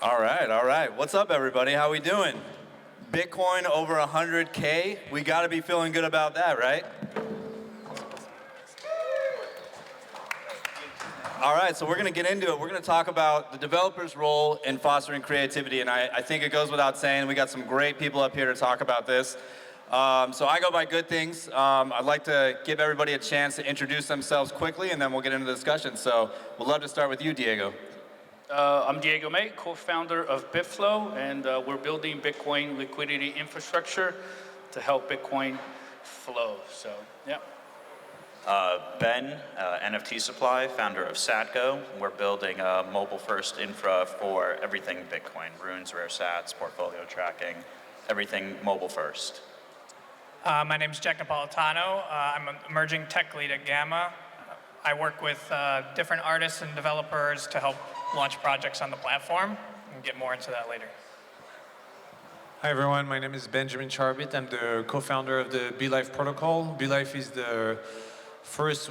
All right. What's up, everybody? How we doing? Bitcoin over 100K. We got to be feeling good about that, right? All right, so we're going to get into it. We're going to talk about the developer's role in fostering creativity, and I think it goes without saying, we got some great people up here to talk about this. So I go by Goodthings. I'd like to give everybody a chance to introduce themselves quickly, and then we'll get into the discussion. So we'd love to start with you, Diego. I'm Diego May, co-founder of BitFlow, and we're building Bitcoin liquidity infrastructure to help Bitcoin flow. So, yeah. Ben, NFT Supply, founder of SatGo. We're building a mobile-first infra for everything Bitcoin, runes, rare sats, portfolio tracking, everything mobile-first. My name's Jack Napolitano. I'm an emerging tech lead at Gamma. I work with different artists and developers to help launch projects on the platform. We'll get more into that later. Hi everyone, my name is Benjamin Charbit. I'm the co-founder of the BLIFE protocol. BLIFE is the first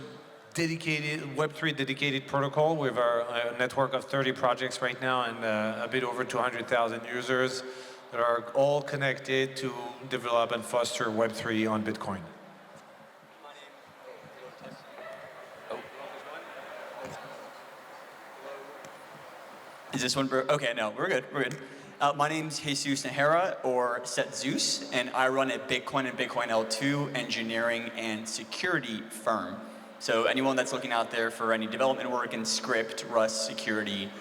dedicated Web3 dedicated protocol with our network of 30 projects right now and a bit over 200,000 users that are all connected to develop and foster Web3 on Bitcoin. Is this one? Okay, no, we're good. My name's Jesus Nahara, or Zeus, and I run a Bitcoin and Bitcoin L2 engineering and security firm. So anyone that's looking out there for any development work in script, Rust, security,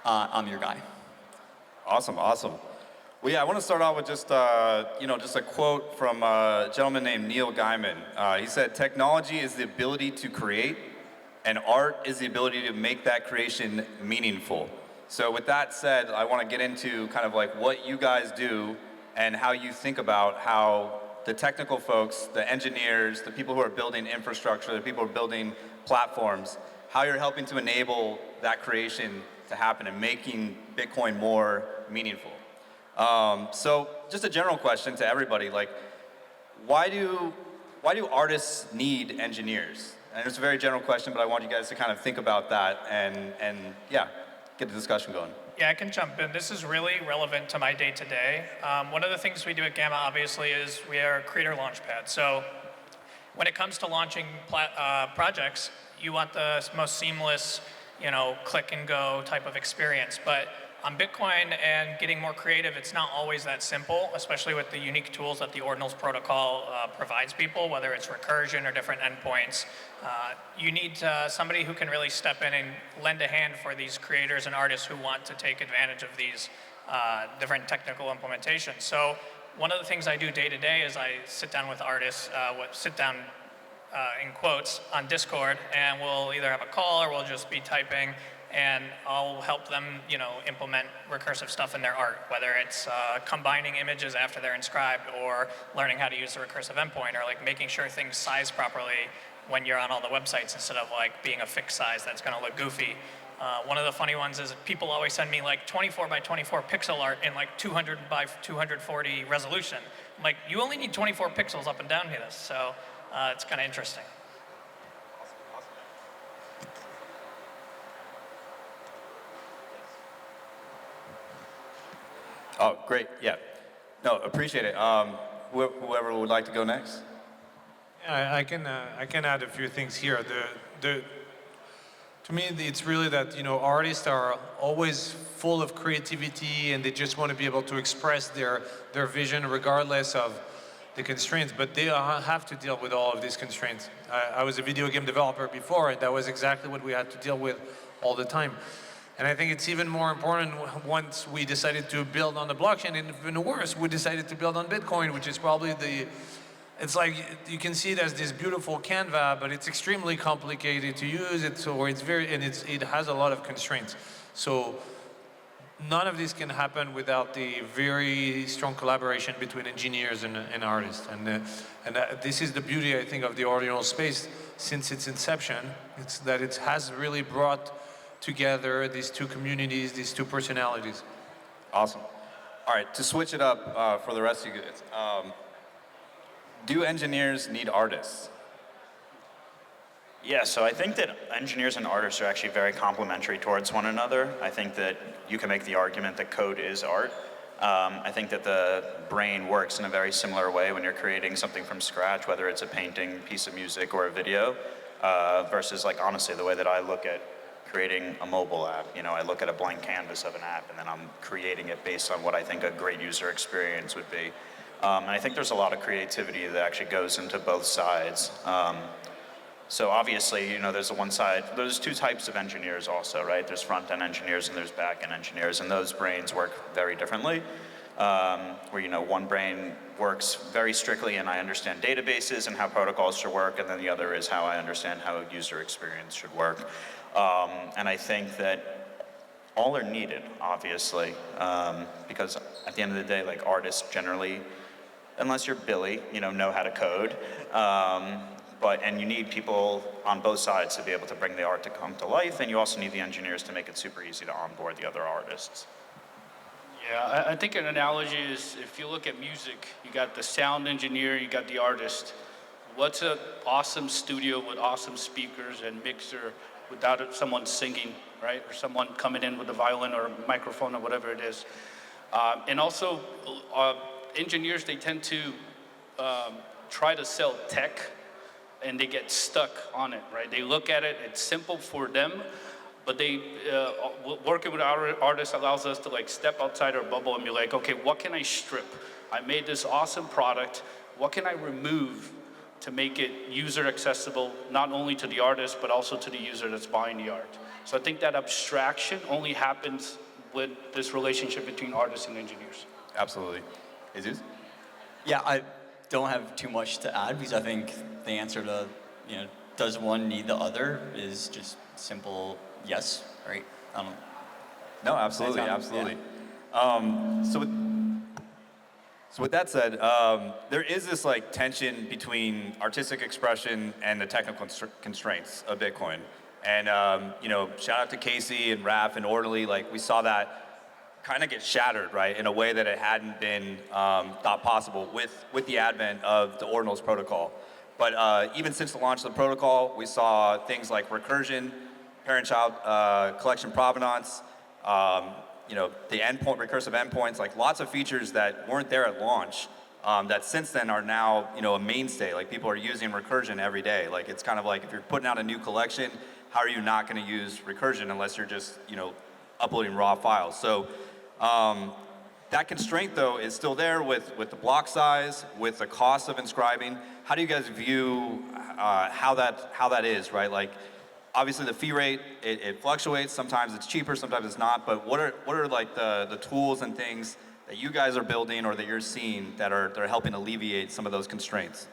I'm your guy. Awesome. Well, yeah, I want to start off with just a quote from a gentleman named Neil Gaiman. He said, "Technology is the ability to create, and art is the ability to make that creation meaningful." So with that said, I want to get into kind of like what you guys do and how you think about how the technical folks, the engineers, the people who are building infrastructure, the people who are building platforms, how you're helping to enable that creation to happen and making Bitcoin more meaningful. So just a general question to everybody, like, why do artists need engineers? And it's a very general question, but I want you guys to kind of think about that and yeah, get the discussion going. Yeah, I can jump in. This is really relevant to my day-to-day. One of the things we do at Gamma, obviously, is we are a creator launchpad. So when it comes to launching projects, you want the most seamless, click and go type of experience. But on Bitcoin and getting more creative, it's not always that simple, especially with the unique tools that the Ordinals protocol provides people, whether it's recursion or different endpoints. You need somebody who can really step in and lend a hand for these creators and artists who want to take advantage of these different technical implementations. So one of the things I do day to day is I sit down with artists, in quotes, on Discord, and we'll either have a call or we'll just be typing, and I'll help them, implement recursive stuff in their art, whether it's combining images after they're inscribed or learning how to use the recursive endpoint or like making sure things size properly when you're on all the websites instead of like being a fixed size that's going to look goofy. One of the funny ones is people always send me like 24 by 24 pixel art in like 200 by 240 resolution. I'm like, you only need 24 pixels up and down here. So it's kind of interesting. Oh, great, yeah. No, appreciate it. Whoever would like to go next? Yeah, I can add a few things here. To me, it's really that artists are always full of creativity and they just want to be able to express their vision regardless of the constraints, but they have to deal with all of these constraints. I was a video game developer before, and that was exactly what we had to deal with all the time. And I think it's even more important once we decided to build on the blockchain, and even worse, we decided to build on Bitcoin, which is probably it's like, you can see it as this beautiful Canva, but it's extremely complicated to use, it has a lot of constraints. So none of this can happen without the very strong collaboration between engineers and artists. And this is the beauty, I think, of the Ordinal space since its inception. It's that it has really brought together these two communities, these two personalities. Awesome. All right, to switch it up for the rest of you guys, do engineers need artists? Yeah, so I think that engineers and artists are actually very complementary towards one another. I think that you can make the argument that code is art. I think that the brain works in a very similar way when you're creating something from scratch, whether it's a painting, piece of music, or a video, versus like honestly the way that I look at creating a mobile app. You know, I look at a blank canvas of an app and then I'm creating it based on what I think a great user experience would be. And I think there's a lot of creativity that actually goes into both sides. So obviously, you know, there's the one side, there's two types of engineers also, right? There's front-end engineers and there's back-end engineers, and those brains work very differently. Where, you know, one brain works very strictly and I understand databases and how protocols should work, and then the other is how I understand how a user experience should work. And I think that all are needed, obviously, because at the end of the day, like artists generally, unless you're Billy, you know how to code. And you need people on both sides to be able to bring the art to come to life, and you also need the engineers to make it super easy to onboard the other artists. Yeah, I think an analogy is if you look at music, you got the sound engineer, you got the artist. What's an awesome studio with awesome speakers and mixer without someone singing, right? Or someone coming in with a violin or a microphone or whatever it is. And also, engineers, they tend to try to sell tech and they get stuck on it, right? They look at it, it's simple for them, but they, working with our artists allows us to like step outside our bubble and be like, okay, what can I strip? I made this awesome product, what can I remove to make it user accessible, not only to the artist, but also to the user that's buying the art. So I think that abstraction only happens with this relationship between artists and engineers. Absolutely. Jesus? Yeah, I don't have too much to add because I think the answer to, you know, does one need the other is just simple yes, right? No, absolutely, absolutely. So with that said, there is this like tension between artistic expression and the technical constraints of Bitcoin. And you know, shout out to Casey and Raph and Ordinally, like we saw that kind of get shattered, right, in a way that it hadn't been thought possible with the advent of the Ordinals protocol. But even since the launch of the protocol, we saw things like recursion, parent-child collection provenance, you know, the endpoint, recursive endpoints, like lots of features that weren't there at launch that since then are now, you know, a mainstay. Like people are using recursion every day. Like it's kind of like if you're putting out a new collection, how are you not going to use recursion unless you're just, you know, uploading raw files? So that constraint though is still there with the block size, with the cost of inscribing. How do you guys view how that is, right? Like obviously the fee rate, it fluctuates. Sometimes it's cheaper, sometimes it's not. But what are like the tools and things that you guys are building or that you're seeing that are helping alleviate some of those constraints?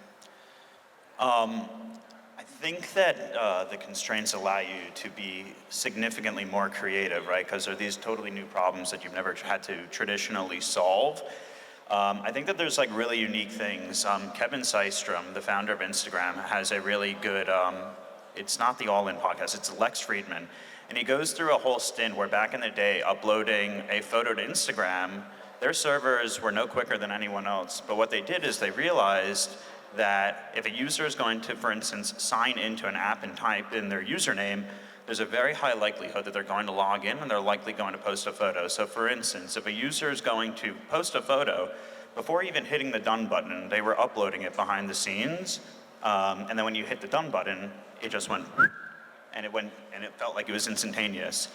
I think that the constraints allow you to be significantly more creative, right? Because they're these totally new problems that you've never had to traditionally solve. I think that there's like really unique things. Kevin Systrom, the founder of Instagram, has a really good, it's not the All In podcast, it's Lex Friedman. And he goes through a whole stint where back in the day, uploading a photo to Instagram, their servers were no quicker than anyone else. But what they did is they realized that if a user is going to, for instance, sign into an app and type in their username, there's a very high likelihood that they're going to log in and they're likely going to post a photo. So for instance, if a user is going to post a photo, before even hitting the done button, they were uploading it behind the scenes. And then when you hit the done button, it just went, and it felt like it was instantaneous.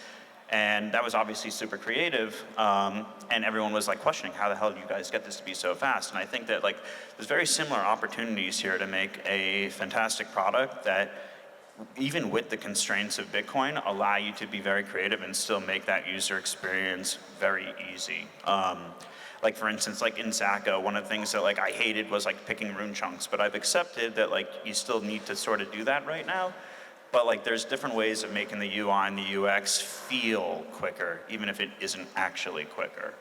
And that was obviously super creative, and everyone was like questioning, how the hell do you guys get this to be so fast? And I think that like there's very similar opportunities here to make a fantastic product that, even with the constraints of Bitcoin, allow you to be very creative and still make that user experience very easy. Like for instance, like in SatGo, one of the things that like I hated was like picking rune chunks, but I've accepted that like you still need to sort of do that right now. But like there's different ways of making the UI and the UX feel quicker, even if it isn't actually quicker.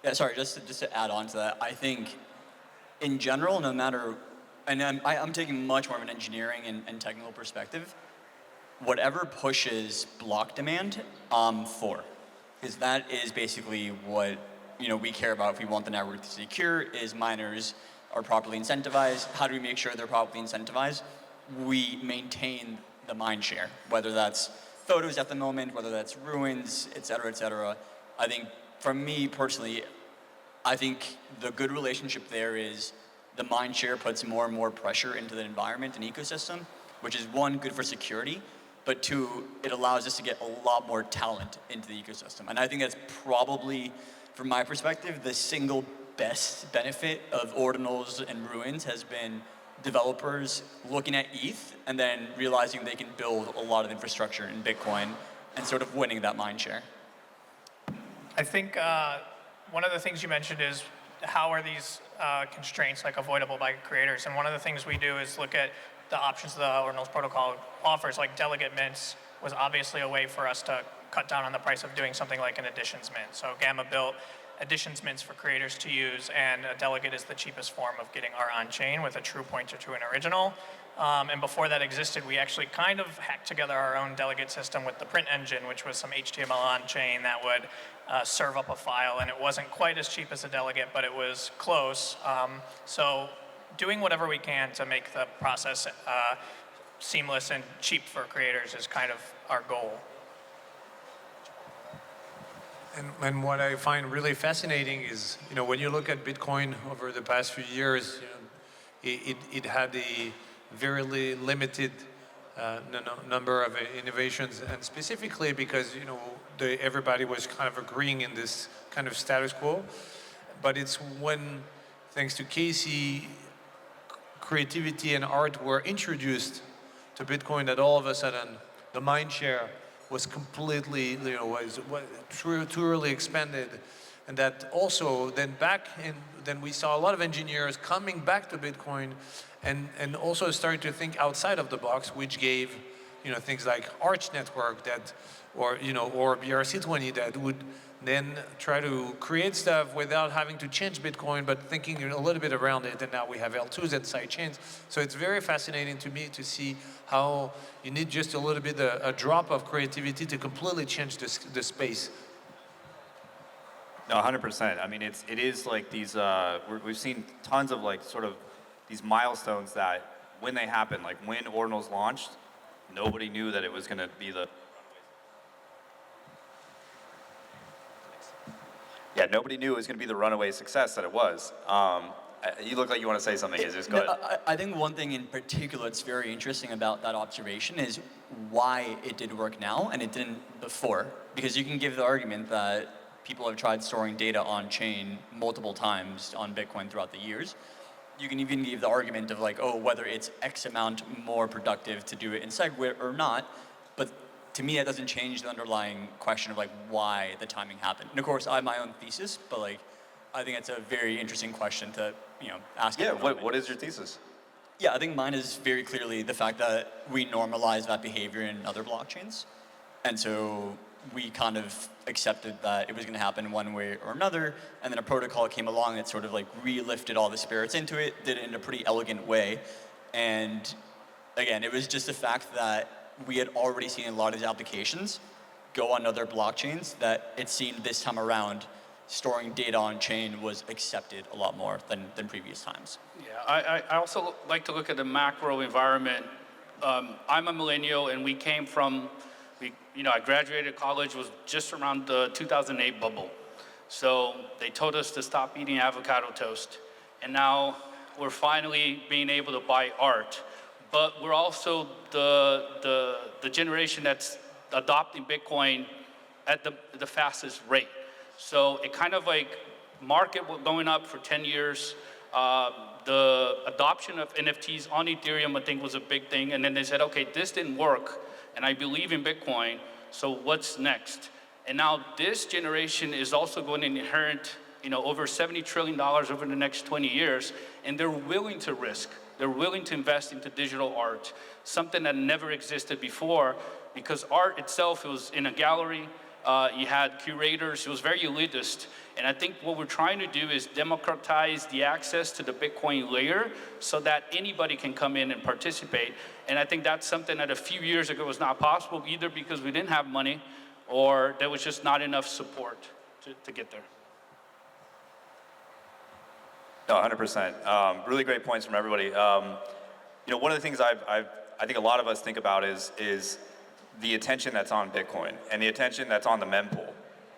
Yeah, sorry, just to add on to that, I think in general, no matter, and I'm taking much more of an engineering and technical perspective, whatever pushes block demand, I'm for. Because that is basically what, you know, we care about if we want the network to be secure, is miners are properly incentivized. How do we make sure they're properly incentivized? we maintain the mind share, whether that's photos at the moment, whether that's ruins, et cetera, et cetera. I think for me personally, I think the good relationship there is the mind share puts more and more pressure into the environment and ecosystem, which is one, good for security, but two, it allows us to get a lot more talent into the ecosystem. And I think that's probably, from my perspective, the single best benefit of Ordinals and Ruins has been developers looking at ETH and then realizing they can build a lot of infrastructure in Bitcoin and sort of winning that mind share. I think one of the things you mentioned is how are these constraints like avoidable by creators? And one of the things we do is look at the options the Ordinals protocol offers, like delegate mints was obviously a way for us to cut down on the price of doing something like an additions mint. So Gamma built additions mints for creators to use, and a delegate is the cheapest form of getting art on chain with a true pointer to an original. And before that existed, we actually kind of hacked together our own delegate system with the print engine, which was some HTML on chain that would serve up a file, and it wasn't quite as cheap as a delegate, but it was close. So doing whatever we can to make the process seamless and cheap for creators is kind of our goal. And what I find really fascinating is, when you look at Bitcoin over the past few years, it had a very limited number of innovations, and specifically because, everybody was kind of agreeing in this kind of status quo. But it's when, thanks to Casey, creativity and art were introduced to Bitcoin that all of a sudden the mind share was completely, was truly expanded. And that also, then we saw a lot of engineers coming back to Bitcoin and also starting to think outside of the box, which gave, things like Arch Network or BRC20 that would then try to create stuff without having to change Bitcoin, but thinking a little bit around it, and now we have L2s and sidechains. So it's very fascinating to me to see how you need just a little bit, a drop of creativity to completely change the space. No, 100%. I mean, it is like these, we've seen tons of like sort of these milestones that when they happen, like when Ordinals launched, nobody knew that it was going to be nobody knew it was going to be the runaway success that it was. You look like you want to say something, Zeus. Go ahead. I think one thing in particular that's very interesting about that observation is why it did work now and it didn't before. Because you can give the argument that people have tried storing data on chain multiple times on Bitcoin throughout the years. You can even give the argument of like, whether it's X amount more productive to do it in SegWit or not. But to me, that doesn't change the underlying question of like why the timing happened. And of course, I have my own thesis, but like, I think it's a very interesting question to ask. Yeah, what is your thesis? Yeah, I think mine is very clearly the fact that we normalize that behavior in other blockchains. And so we kind of accepted that it was going to happen one way or another, and then a protocol came along that sort of like re-lifted all the spirits into it, did it in a pretty elegant way. And again, it was just the fact that we had already seen a lot of these applications go on other blockchains that it seemed this time around storing data on chain was accepted a lot more than previous times. Yeah, I also like to look at the macro environment. I'm a millennial, and we came from, I graduated college was just around the 2008 bubble. So they told us to stop eating avocado toast. And now we're finally being able to buy art. But we're also the generation that's adopting Bitcoin at the fastest rate. So it kind of like market going up for 10 years. The adoption of NFTs on Ethereum, I think, was a big thing. And then they said, okay, this didn't work, and I believe in Bitcoin, so what's next? And now this generation is also going to inherit, over $70 trillion over the next 20 years, and they're willing to risk. They're willing to invest into digital art, something that never existed before, because art itself, it was in a gallery, you had curators, it was very elitist. And I think what we're trying to do is democratize the access to the Bitcoin layer so that anybody can come in and participate. And I think that's something that a few years ago was not possible, either because we didn't have money or there was just not enough support to get there. No, 100%. Really great points from everybody. one of the things I think a lot of us think about is the attention that's on Bitcoin and the attention that's on the mempool.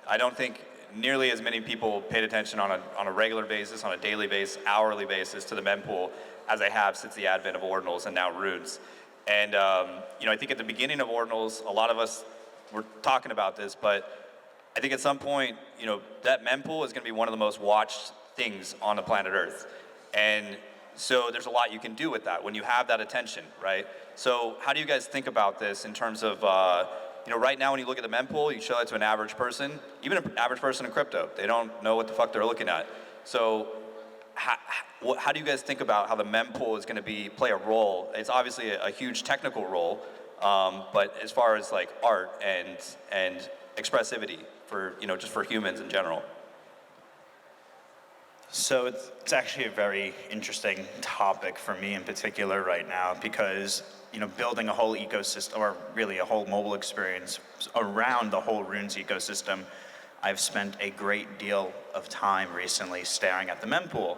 I don't think nearly as many people paid attention on a regular basis, on a daily basis, hourly basis to the mempool as they have since the advent of Ordinals and now runes. And I think at the beginning of Ordinals, a lot of us were talking about this, but I think at some point, that mempool is going to be one of the most watched things on the planet Earth. And so there's a lot you can do with that when you have that attention, right? So how do you guys think about this in terms of, right now when you look at the mempool, you show that to an average person, even an average person in crypto, they don't know what the fuck they're looking at. So how do you guys think about how the mempool is going to play a role? It's obviously a huge technical role, but as far as like art and expressivity for, just for humans in general. So it's actually a very interesting topic for me in particular right now because, building a whole ecosystem, or really a whole mobile experience around the whole Runes ecosystem, I've spent a great deal of time recently staring at the mempool,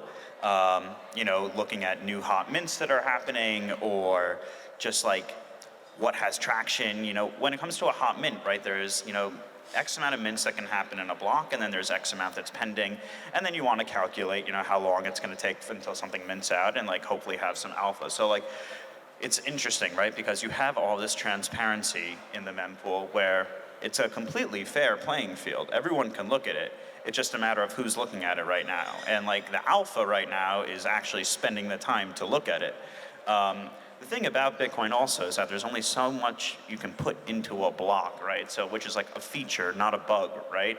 looking at new hot mints that are happening, or just like what has traction. When it comes to a hot mint, right, there's, X amount of mints that can happen in a block, and then there's X amount that's pending, and then you want to calculate, how long it's going to take until something mints out, and like hopefully have some alpha. So like, it's interesting, right? Because you have all this transparency in the mempool where it's a completely fair playing field. Everyone can look at it. It's just a matter of who's looking at it right now. And like the alpha right now is actually spending the time to look at it. The thing about Bitcoin also is that there's only so much you can put into a block, right? So, which is like a feature, not a bug, right?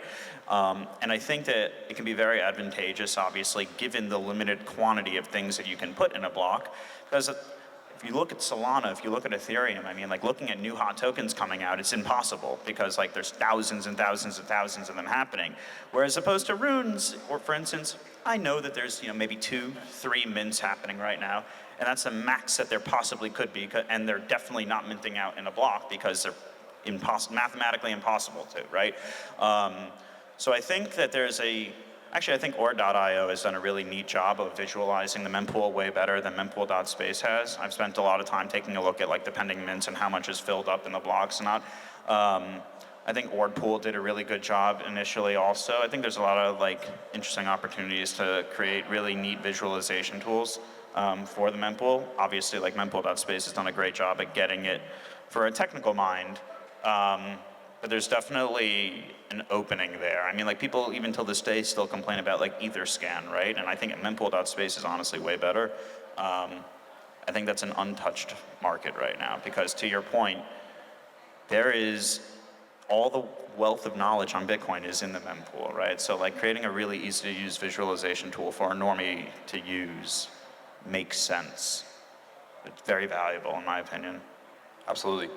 And I think that it can be very advantageous, obviously, given the limited quantity of things that you can put in a block. Because if you look at Solana, if you look at Ethereum, I mean, like looking at new hot tokens coming out, it's impossible because like there's thousands and thousands and thousands of them happening. Whereas opposed to Runes, or for instance, I know that there's maybe 2, 3 mints happening right now, and that's the max that there possibly could be, and they're definitely not minting out in a block because they're mathematically impossible to, right? So I think that actually I think Ord.io has done a really neat job of visualizing the mempool way better than mempool.space has. I've spent a lot of time taking a look at like the pending mints and how much is filled up in the blocks and not. I think Ordpool did a really good job initially also. I think there's a lot of like interesting opportunities to create really neat visualization tools for the mempool. Obviously, like mempool.space has done a great job at getting it for a technical mind, but there's definitely an opening there. I mean, like people even till this day still complain about like Etherscan, right? And I think mempool.space is honestly way better. I think that's an untouched market right now because to your point, there is all the wealth of knowledge on Bitcoin is in the mempool, right? So like creating a really easy to use visualization tool for a normie to use makes sense. It's very valuable in my opinion. Absolutely.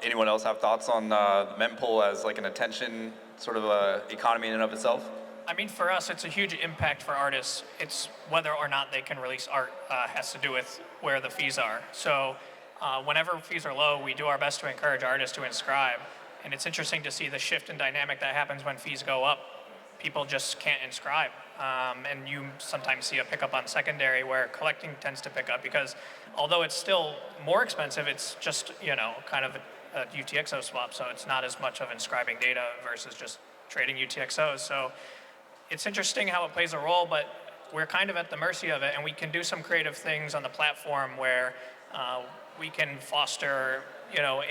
Anyone else have thoughts on the mempool as like an attention sort of economy in and of itself? I mean, for us, it's a huge impact for artists. It's whether or not they can release art has to do with where the fees are. So whenever fees are low, we do our best to encourage artists to inscribe. And it's interesting to see the shift in dynamic that happens when fees go up. People just can't inscribe. And you sometimes see a pickup on secondary where collecting tends to pick up because although it's still more expensive, it's just, kind of a UTXO swap. So it's not as much of inscribing data versus just trading UTXOs. So it's interesting how it plays a role, but we're kind of at the mercy of it. And we can do some creative things on the platform where we can foster,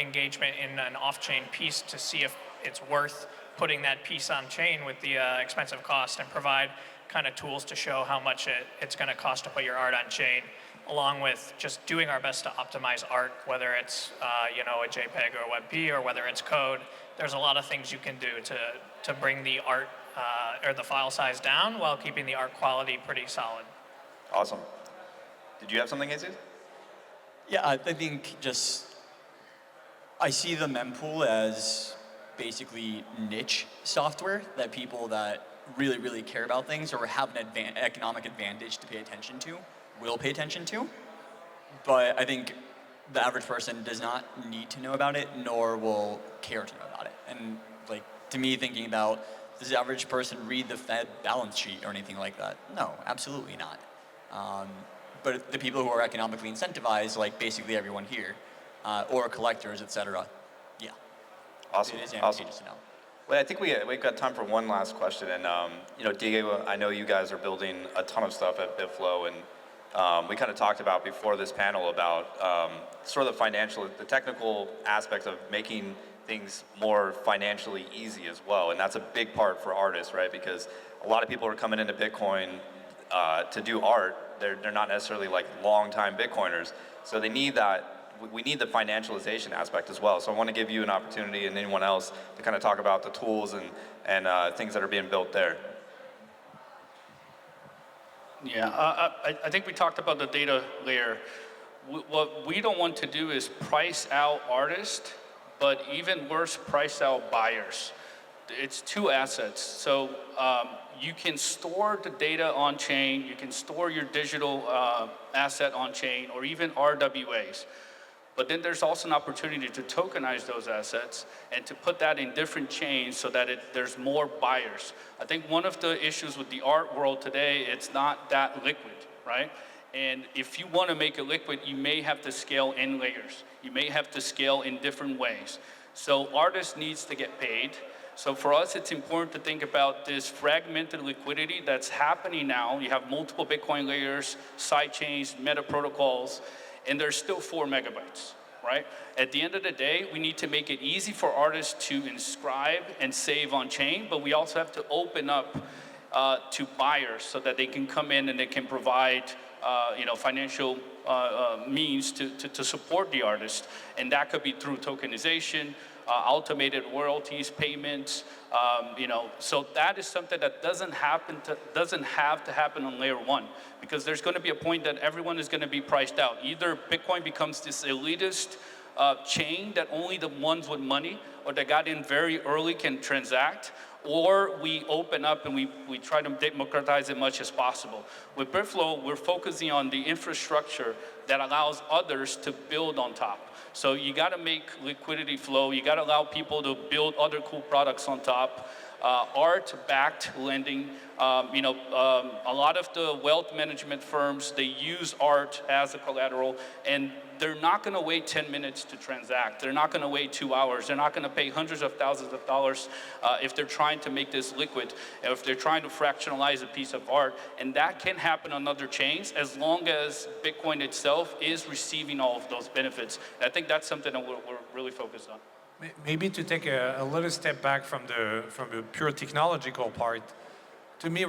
engagement in an off-chain piece to see if it's worth putting that piece on chain with the expensive cost and provide kind of tools to show how much it's going to cost to put your art on chain, along with just doing our best to optimize art, whether it's a JPEG or a WebP or whether it's code. There's a lot of things you can do to bring the art or the file size down while keeping the art quality pretty solid. Awesome. Did you have something, Jesus? Yeah, I think I see the mempool as basically niche software that people that really, really care about things or have an economic advantage to pay attention to will pay attention to. But I think the average person does not need to know about it, nor will care to know about it. And like to me, thinking about, does the average person read the Fed balance sheet or anything like that? No, absolutely not. but the people who are economically incentivized, like basically everyone here, or collectors, etc. Yeah, Awesome. it is Awesome. advantageous to know. Well, I think we've got time for one last question. And, Diego, I know you guys are building a ton of stuff at BitFlow, and we kind of talked about before this panel about sort of the technical aspects of making things more financially easy as well. And that's a big part for artists, right? Because a lot of people are coming into Bitcoin to do art. They're not necessarily like long-time Bitcoiners. So they need that. We need the financialization aspect as well. So I want to give you an opportunity and anyone else to kind of talk about the tools and things that are being built there. Yeah, I think we talked about the data layer. What we don't want to do is price out artists, but even worse, price out buyers. It's two assets. So you can store the data on chain, you can store your digital asset on chain, or even RWAs. But then there's also an opportunity to tokenize those assets and to put that in different chains so that there's more buyers. I think one of the issues with the art world today, it's not that liquid, right? And if you want to make it liquid, you may have to scale in layers. You may have to scale in different ways. So artists needs to get paid. So for us, it's important to think about this fragmented liquidity that's happening now. You have multiple Bitcoin layers, side chains, meta protocols, and there's still 4 megabytes, right? At the end of the day, we need to make it easy for artists to inscribe and save on chain, but we also have to open up to buyers so that they can come in and they can provide financial means to support the artist. And that could be through tokenization, automated royalties, payments, So that is something that doesn't have to happen on layer one, because there's going to be a point that everyone is going to be priced out. Either Bitcoin becomes this elitist chain that only the ones with money or that got in very early can transact, or we open up and we try to democratize as much as possible. With BitFlow, we're focusing on the infrastructure that allows others to build on top. So you got to make liquidity flow. You got to allow people to build other cool products on top. Art-backed lending. A lot of the wealth management firms, they use art as a collateral, and they're not going to wait 10 minutes to transact. They're not going to wait 2 hours. They're not going to pay hundreds of thousands of dollars if they're trying to make this liquid, if they're trying to fractionalize a piece of art. And that can happen on other chains as long as Bitcoin itself is receiving all of those benefits. And I think that's something that we're really focused on. Maybe to take a little step back from the pure technological part, to me,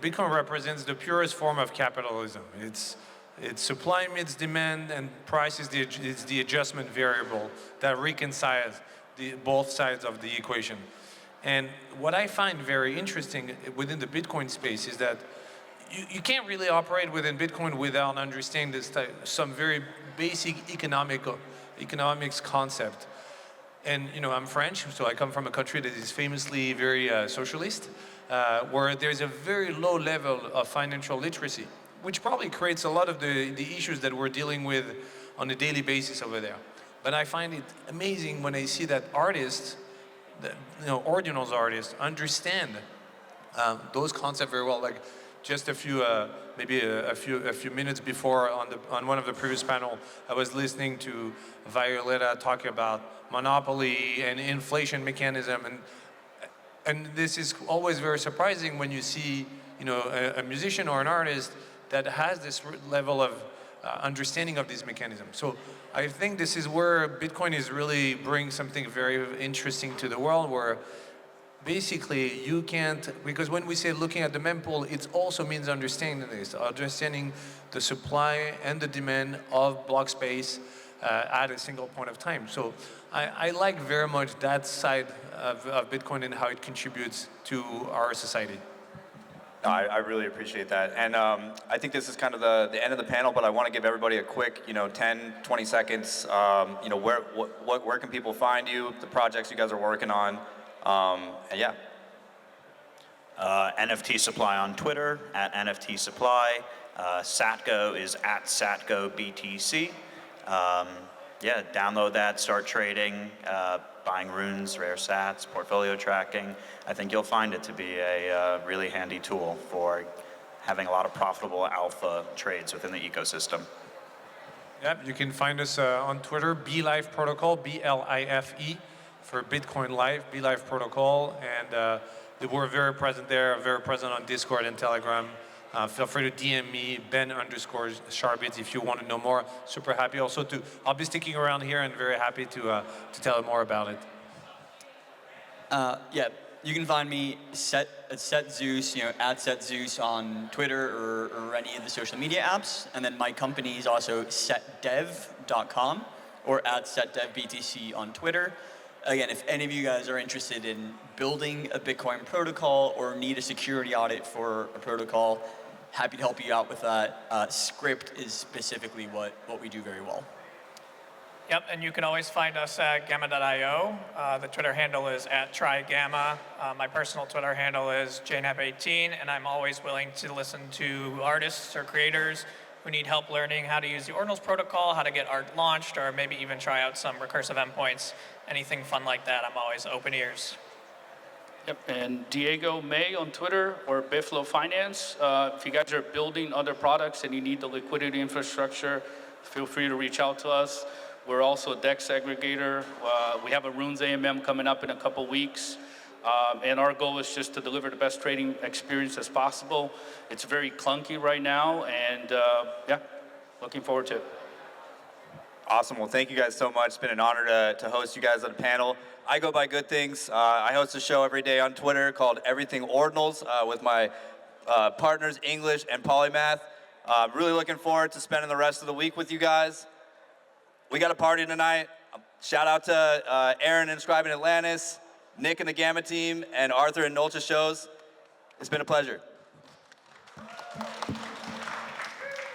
Bitcoin represents the purest form of capitalism. It's supply meets demand, and price is the adjustment variable that reconciles both sides of the equation. And what I find very interesting within the Bitcoin space is that you can't really operate within Bitcoin without understanding some very basic economics concept. And I'm French, so I come from a country that is famously very socialist, where there's a very low level of financial literacy, which probably creates a lot of the issues that we're dealing with on a daily basis over there. But I find it amazing when I see that artists, Ordinals artists, understand those concepts very well. Like just a few minutes before on one of the previous panel, I was listening to Violetta talk about monopoly and inflation mechanism, and this is always very surprising when you see a musician or an artist that has this level of understanding of these mechanisms. So I think this is where Bitcoin is really bringing something very interesting to the world, where basically you can't, because when we say looking at the mempool, it also means understanding the supply and the demand of block space at a single point of time. So I like very much that side of Bitcoin and how it contributes to our society. No, I really appreciate that. And I think this is kind of the end of the panel, but I want to give everybody a quick, 10, 20 seconds. Where can people find you, the projects you guys are working on? And yeah. NFT Supply on Twitter, at NFT Supply. SatGo is at SatGo BTC. Download that, start trading, buying runes, rare sats, portfolio tracking. I think you'll find it to be a really handy tool for having a lot of profitable alpha trades within the ecosystem. Yep, you can find us on Twitter, BLIFE Protocol, BLIFE, for Bitcoin Live, BLIFE Protocol, and we're very present there, very present on Discord and Telegram. Feel free to DM me, Ben_Charbit, if you want to know more. Super happy also I'll be sticking around here and very happy to tell you more about it. Yeah, you can find me at Zeus, at Zeus on Twitter or any of the social media apps. And then my company is also SetDev.com or at SetDevBTC on Twitter. Again, if any of you guys are interested in building a Bitcoin protocol or need a security audit for a protocol, happy to help you out with that. Script is specifically what we do very well. Yep, and you can always find us at gamma.io. The Twitter handle is @trygamma. My personal Twitter handle is jnap18, and I'm always willing to listen to artists or creators who need help learning how to use the Ordinals protocol, how to get art launched, or maybe even try out some recursive endpoints. Anything fun like that, I'm always open ears. Yep, and Diego May on Twitter or BitFlow Finance. If you guys are building other products and you need the liquidity infrastructure, feel free to reach out to us. We're also a DEX aggregator. We have a Runes AMM coming up in a couple weeks. And our goal is just to deliver the best trading experience as possible. It's very clunky right now, and yeah, looking forward to it. Awesome. Well, thank you guys so much. It's been an honor to host you guys on the panel. I go by Goodthings. I host a show every day on Twitter called Everything Ordinals with my partners, English and Polymath. Really looking forward to spending the rest of the week with you guys. We got a party tonight. Shout out to Aaron Inscribing Atlantis, Nick and the Gamma team, and Arthur and Nolcha shows. It's been a pleasure.